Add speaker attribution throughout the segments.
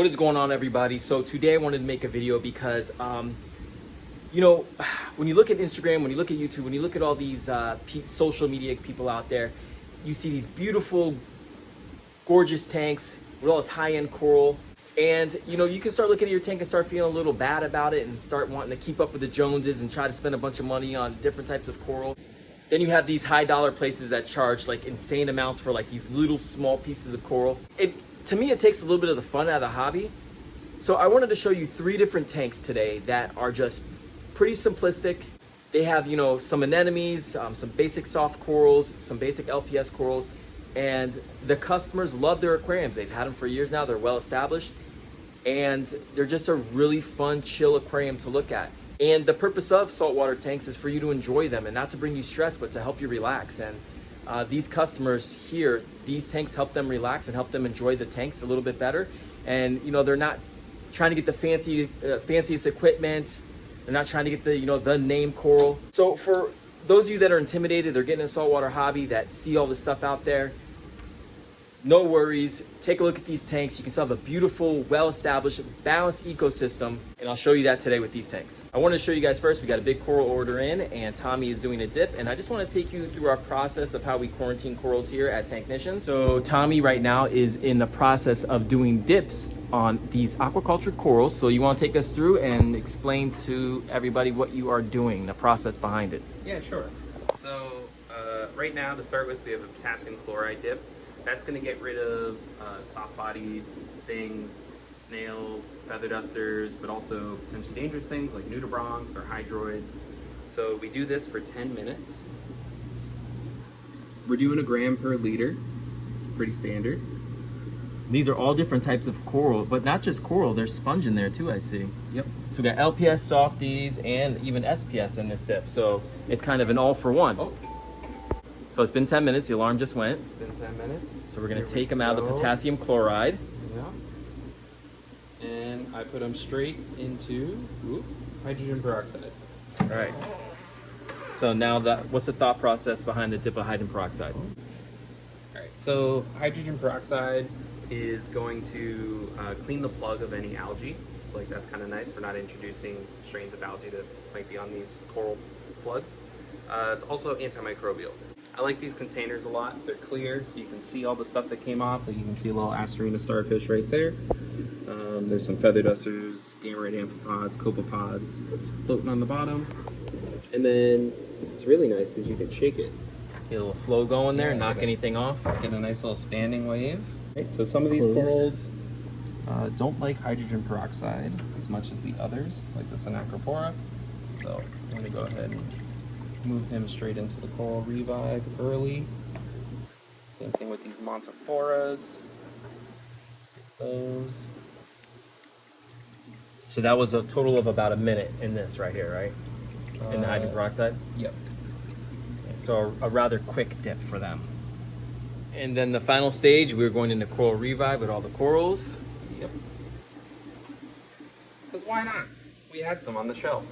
Speaker 1: What is going on, everybody? So today I wanted to make a video because you know, when you look at Instagram, when you look at YouTube, when you look at all these social media people out there, you see these beautiful, gorgeous tanks with all this high-end coral. And you know, you can start looking at your tank and start feeling a little bad about it and start wanting to keep up with the Joneses and try to spend a bunch of money on different types of coral. Then you have these high dollar places that charge like insane amounts for like these little small pieces of coral. To me, it takes a little bit of the fun out of the hobby. So I wanted to show you 3 different tanks today that are just pretty simplistic. They have, you know, some anemones, some basic soft corals, some basic LPS corals, and the customers love their aquariums. They've had them for years now. They're well established, and they're just a really fun, chill aquarium to look at. And the purpose of saltwater tanks is for you to enjoy them and not to bring you stress, but to help you relax. And these customers here, these tanks help them relax and help them enjoy the tanks a little bit better. And you know, they're not trying to get the fanciest equipment. They're not trying to get the, you know, the name coral. So for those of you that are intimidated, they're getting in a saltwater hobby, that see all this stuff out there, no worries. Take a look at these tanks. You can still have a beautiful, well-established, balanced ecosystem, and I'll show you that today with these tanks. I want to show you guys first, we got a big coral order in, and Tommy is doing a dip, and I just want to take you through our process of how we quarantine corals here at Tanknician. So Tommy right now is in the process of doing dips on these aquaculture corals. So you want to take us through and explain to everybody what you are doing, the process behind it.
Speaker 2: Yeah, sure. So right now, to start with, we have a potassium chloride dip. That's going to get rid of soft-bodied things, snails, feather dusters, but also potentially dangerous things like nudibranchs or hydroids. So we do this for 10 minutes. We're doing 1 gram per liter, pretty standard.
Speaker 1: These are all different types of coral, but not just coral, there's sponge in there too, I see.
Speaker 2: Yep.
Speaker 1: So we got LPS, softies, and even SPS in this dip. So it's kind of an all for one.
Speaker 2: Oh.
Speaker 1: So it's been 10 minutes, the alarm just went.
Speaker 2: It's been 10 minutes.
Speaker 1: So we're gonna take them out of the potassium chloride.
Speaker 2: Yeah. And I put them straight into, hydrogen peroxide.
Speaker 1: All right. So now what's the thought process behind the dip of hydrogen peroxide?
Speaker 2: All right, so hydrogen peroxide is going to clean the plug of any algae. So like that's kind of nice. We're not introducing strains of algae that might be on these coral plugs. It's also antimicrobial. I like these containers a lot. They're clear, so you can see all the stuff that came off. Like you can see a little Asterina starfish right there. There's some feather dusters, gamma ray amphipods, copepods floating on the bottom. And then it's really nice because you can shake it.
Speaker 1: Get a little flow going there, knock anything off.
Speaker 2: Get a nice little standing wave. Right, so some of these corals don't like hydrogen peroxide as much as the others, like the Sinacropora. So I'm going to go ahead and move him straight into the coral revive early. Same thing with these Montiphoras. Let's get those.
Speaker 1: So that was a total of about 1 minute in this right here, right? In the hydrogen peroxide?
Speaker 2: Yep.
Speaker 1: So a rather quick dip for them. And then the final stage, we're going into coral revive with all the corals.
Speaker 2: Yep. Because why not? We had some on the shelf.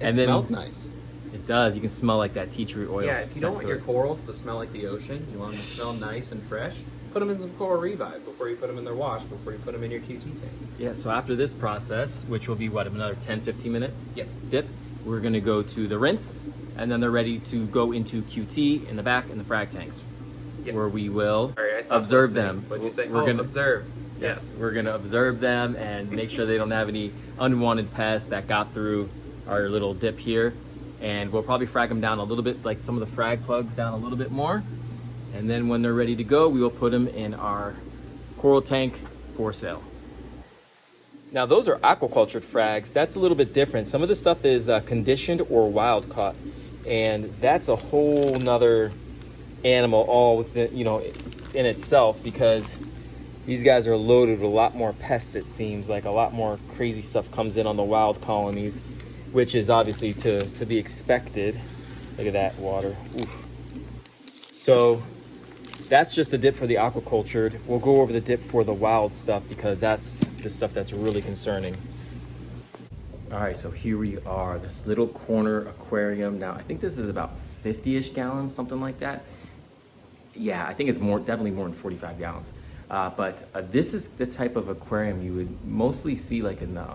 Speaker 2: It smells nice.
Speaker 1: It does. You can smell like that tea tree oil.
Speaker 2: Yeah, if you don't want your corals to smell like the ocean, you want them to smell nice and fresh, put them in some coral revive before you put them in their wash, before you put them in your QT tank.
Speaker 1: Yeah, so after this process, which will be what, another 10-15 minute dip, we're going to go to the rinse, and then they're ready to go into QT in the back in the frag tanks, where we will observe them.
Speaker 2: What do you say?
Speaker 1: We're gonna
Speaker 2: observe.
Speaker 1: Yes, we're going to observe them and make sure they don't have any unwanted pests that got through our little dip here. And we'll probably frag them down a little bit, like some of the frag plugs down a little bit more. And then when they're ready to go, we will put them in our coral tank for sale. Now those are aquacultured frags. That's a little bit different. Some of the stuff is conditioned or wild caught. And that's a whole nother animal all within, you know, in itself, because these guys are loaded with a lot more pests. It seems like a lot more crazy stuff comes in on the wild colonies, which is obviously to be expected. Look at that water. Oof. So that's just a dip for the aquacultured. We'll go over the dip for the wild stuff because that's the stuff that's really concerning. All right, so here we are, this little corner aquarium. Now, I think this is about 50-ish gallons, something like that. Yeah, I think it's definitely more than 45 gallons. But this is the type of aquarium you would mostly see like in the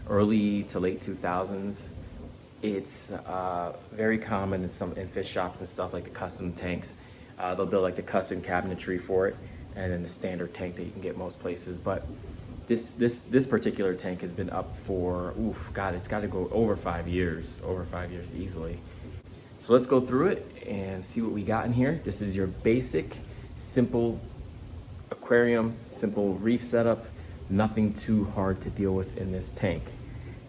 Speaker 1: early to late 2000s. It's very common in fish shops and stuff, like the custom tanks. They'll build like the custom cabinetry for it, and then the standard tank that you can get most places. But this particular tank has been up for, oof, God, it's got to go over 5 years, easily. So let's go through it and see what we got in here. This is your basic, simple aquarium, simple reef setup. Nothing too hard to deal with in this tank.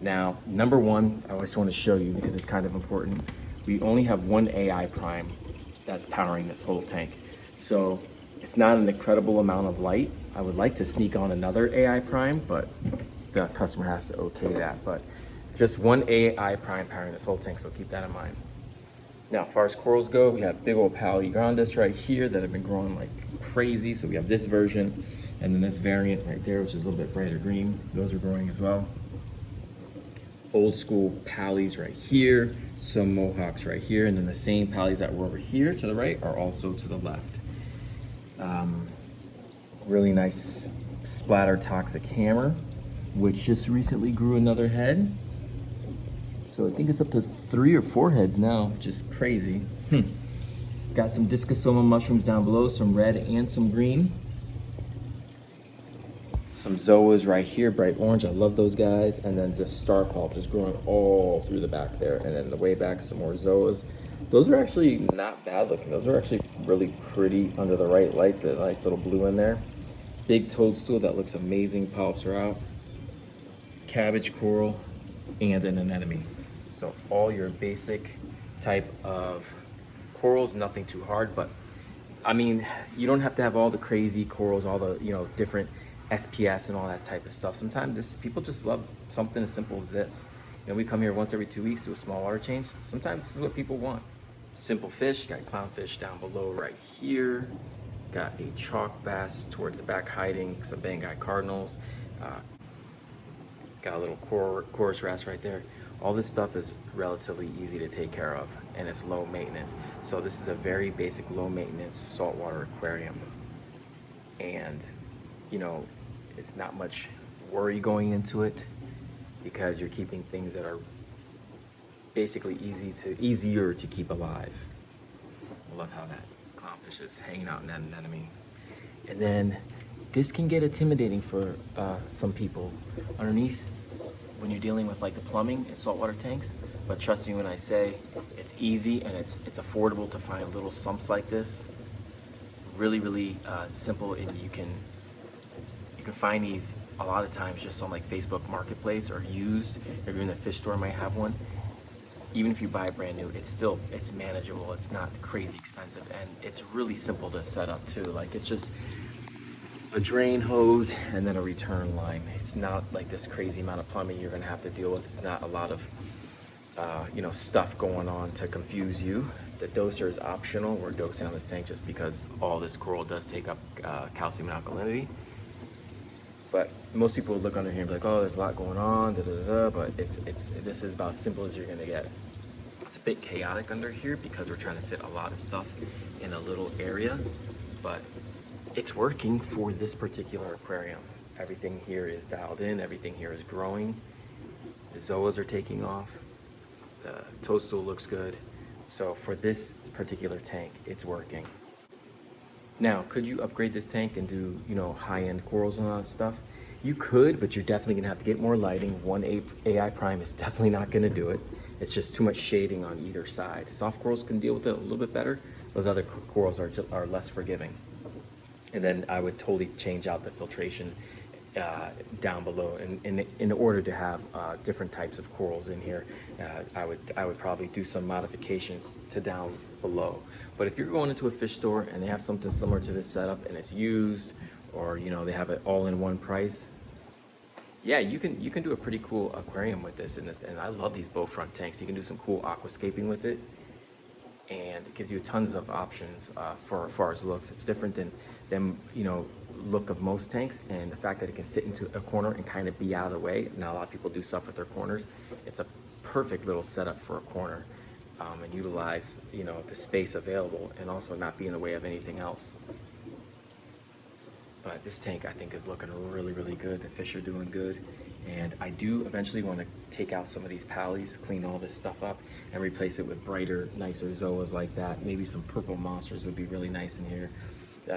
Speaker 1: Now, number one, I just want to show you because it's kind of important. We only have one AI prime that's powering this whole tank. So it's not an incredible amount of light. I would like to sneak on another AI prime, but the customer has to okay that. But just one AI prime powering this whole tank, so keep that in mind. Now, as far as corals go, we have big old Pali grandis right here that have been growing like crazy. So we have this version, and then this variant right there, which is a little bit brighter green. Those are growing as well. Old school Palis right here, some Mohawks right here, and then the same Palis that were over here to the right are also to the left. Really nice splatter toxic hammer, which just recently grew another head. So I think it's up to 3 or 4 heads now, which is crazy. Got some Discosoma mushrooms down below, some red and some green. Some Zoas right here, bright orange, I love those guys. And then just star pulp just growing all through the back there. And then the way back, some more Zoas. Those are actually not bad looking. Those are actually really pretty under the right light, the nice little blue in there. Big toadstool that looks amazing, polyps are out. Cabbage coral and an anemone. So all your basic type of corals, nothing too hard, but I mean, you don't have to have all the crazy corals, all the, different SPS and all that type of stuff. Sometimes people just love something as simple as this. We come here once every 2 weeks, do a small water change. Sometimes this is what people want. Simple fish, got clownfish down below right here. Got a chalk bass towards the back hiding, some Banggai cardinals. Got a little chorus wrasse right there. All this stuff is relatively easy to take care of, and it's low maintenance. So this is a very basic low maintenance saltwater aquarium. And it's not much worry going into it because you're keeping things that are basically easier to keep alive. I love how that clownfish is hanging out in that anemone. And then this can get intimidating for some people underneath when you're dealing with like the plumbing in saltwater tanks. But trust me when I say it's easy and it's affordable to find little sumps like this. Really simple, and you can find these a lot of times just on like Facebook Marketplace or used, or even the fish store might have one. Even if you buy brand new, it's manageable. It's not crazy expensive, and it's really simple to set up too. Like it's just a drain hose and then a return line. It's not like this crazy amount of plumbing you're gonna have to deal with. It's not a lot of stuff going on to confuse you. The doser is optional. We're dosing on this tank just because all this coral does take up calcium and alkalinity. But most people would look under here and be like, oh, there's a lot going on, but this is about as simple as you're gonna get. It's a bit chaotic under here because we're trying to fit a lot of stuff in a little area, but it's working for this particular aquarium. Everything here is dialed in, everything here is growing. The zoas are taking off, the toadstool looks good. So for this particular tank, it's working. Now, could you upgrade this tank and do, high-end corals and all that stuff? You could, but you're definitely gonna have to get more lighting. One AI prime is definitely not gonna do it. It's just too much shading on either side. Soft corals can deal with it a little bit better. Those other corals are less forgiving. And then I would totally change out the filtration down below. And in order to have different types of corals in here, I would probably do some modifications to down below. But if you're going into a fish store and they have something similar to this setup and it's used, or they have it all in one price, yeah, you can do a pretty cool aquarium with this. And I love these bow front tanks. You can do some cool aquascaping with it, and it gives you tons of options for as far as looks. It's different than look of most tanks, and the fact that it can sit into a corner and kind of be out of the way. Now a lot of people do stuff with their corners. It's a perfect little setup for a corner, and utilize the space available and also not be in the way of anything else. But this tank, I think, is looking really, really good. The fish are doing good. And I do eventually want to take out some of these pallies, clean all this stuff up, and replace it with brighter, nicer zoas like that. Maybe some purple monsters would be really nice in here.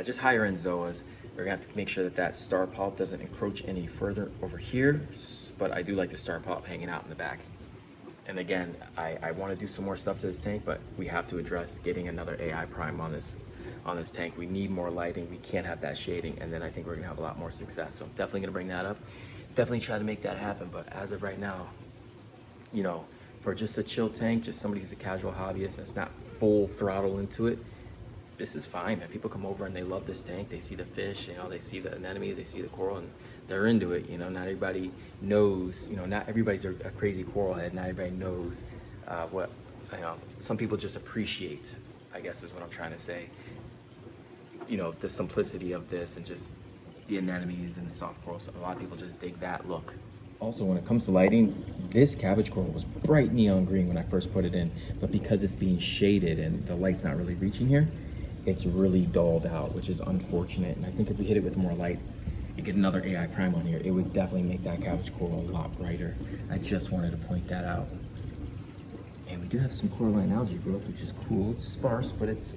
Speaker 1: Just higher end zoas. We're gonna have to make sure that that star polyp doesn't encroach any further over here, but I do like the star polyp hanging out in the back. And again, I want to do some more stuff to this tank, but we have to address getting another AI prime on this tank. We need more lighting. We can't have that shading, and then I think we're gonna have a lot more success. So I'm definitely gonna bring that up. Definitely try to make that happen. But as of right now, you know, for just a chill tank, just somebody who's a casual hobbyist that's not full throttle into it, this is fine, man. People come over and they love this tank. They see the fish, you know, they see the anemones, they see the coral, and they're into it. You know, not everybody knows, you know, not everybody's a crazy coral head. Not everybody knows what, you know, some people just appreciate, I guess is what I'm trying to say, you know, the simplicity of this and just the anemones and the soft coral. So a lot of people just dig that look. Also, when it comes to lighting, this cabbage coral was bright neon green when I first put it in, but because it's being shaded and the light's not really reaching here, it's really dulled out, which is unfortunate. And I think if we hit it with more light, you get another AI prime on here, it would definitely make that cabbage coral a lot brighter. I just wanted to point that out. And we do have some coralline algae growth, which is cool. It's sparse, but it's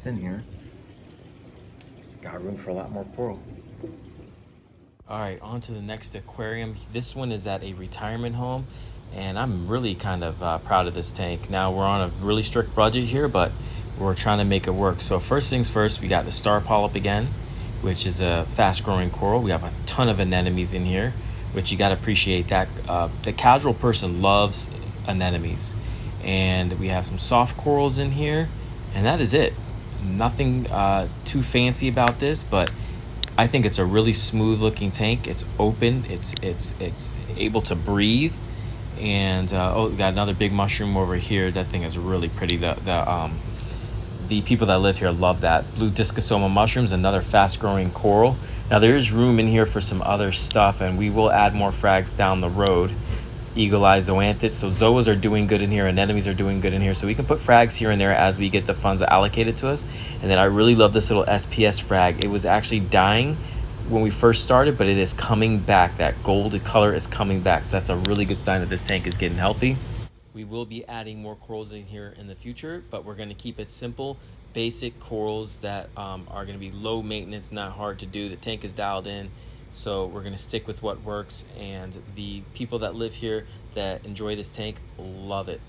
Speaker 1: in here. Got room for a lot more coral. All right, on to the next aquarium. This one is at a retirement home, and I'm really kind of proud of this tank. Now, we're on a really strict budget here, but we're trying to make it work. So first things first, we got the star polyp again, which is a fast-growing coral. We have a ton of anemones in here, which you got to appreciate that. The casual person loves anemones. And we have some soft corals in here, and that is it. Nothing too fancy about this, but I think it's a really smooth looking tank. It's open, it's able to breathe. And oh, we got another big mushroom over here. That thing is really pretty. The people that live here love that. Blue discosoma mushrooms, another fast growing coral. Now there is room in here for some other stuff, and we will add more frags down the road. Eagle eye zoanthids. So zoas are doing good in here, anemones are doing good in here. So we can put frags here and there as we get the funds allocated to us. And then I really love this little SPS frag. It was actually dying when we first started, but it is coming back. That gold color is coming back. So that's a really good sign that this tank is getting healthy. We will be adding more corals in here in the future, but we're going to keep it simple, basic corals that are going to be low maintenance, not hard to do. The tank is dialed in. So we're going to stick with what works, and the people that live here that enjoy this tank love it.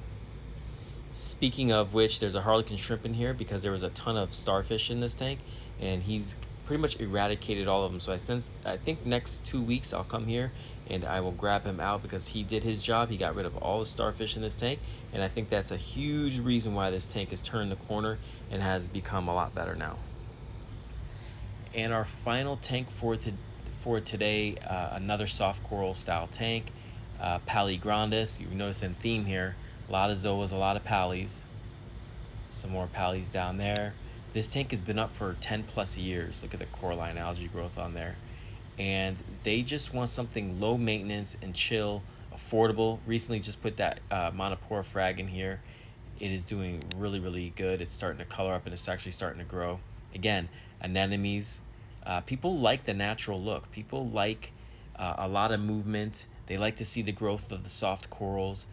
Speaker 1: Speaking of which, there's a harlequin shrimp in here because there was a ton of starfish in this tank, and he's pretty much eradicated all of them. So I think next 2 weeks I'll come here and I will grab him out because he did his job. He got rid of all the starfish in this tank, and I think that's a huge reason why this tank has turned the corner and has become a lot better now. And our final tank for today, another soft coral style tank, Pali grandis. You notice in theme here, a lot of zoas, a lot of pallies. Some more pallies down there. This tank has been up for 10 plus years. Look at the coralline algae growth on there. And they just want something low maintenance and chill, affordable. Recently just put that monopora frag in here. It is doing really, really good. It's starting to color up and it's actually starting to grow. Again, anemones. People like the natural look. People like a lot of movement. They like to see the growth of the soft corals.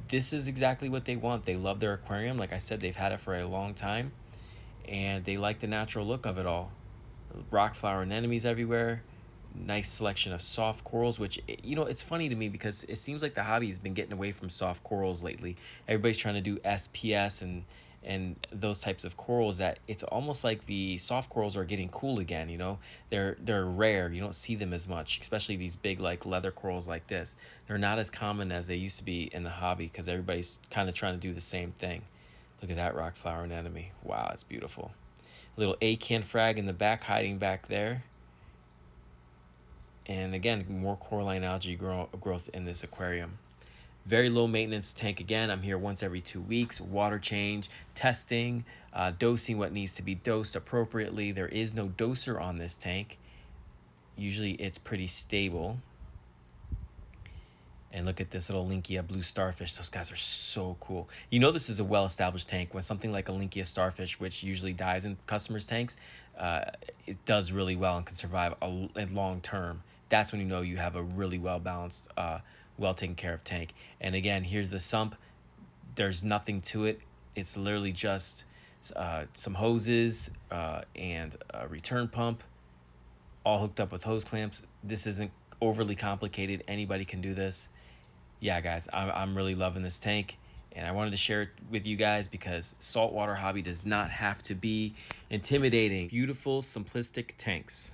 Speaker 1: This is exactly what they want. They love their aquarium. Like I said, they've had it for a long time, and they like the natural look of it all. Rock flower anemones everywhere. Nice selection of soft corals, which, you know, it's funny to me because it seems like the hobby has been getting away from soft corals lately. Everybody's trying to do SPS and those types of corals, that it's almost like the soft corals are getting cool again. You know, they're rare. You don't see them as much, especially these big like leather corals like this. They're not as common as they used to be in the hobby because everybody's kind of trying to do the same thing. Look at that rock flower anemone. Wow, it's beautiful. Little acan frag in the back, hiding back there. And again, more coralline algae growth in this aquarium. Very low maintenance tank again. I'm here once every 2 weeks. Water change, testing, dosing what needs to be dosed appropriately. There is no doser on this tank. Usually it's pretty stable.
Speaker 3: And look at this little Linkia blue starfish. Those guys are so cool. You know this is a well-established tank. When something like a Linkia starfish, which usually dies in customers' tanks, it does really well and can survive a long term. That's when you know you have a really well-balanced, well taken care of tank. And again, here's the sump. There's nothing to it. It's literally just some hoses and a return pump, all hooked up with hose clamps. This isn't overly complicated. Anybody can do this. Yeah, guys, I'm really loving this tank, and I wanted to share it with you guys because saltwater hobby does not have to be intimidating. Beautiful, simplistic tanks.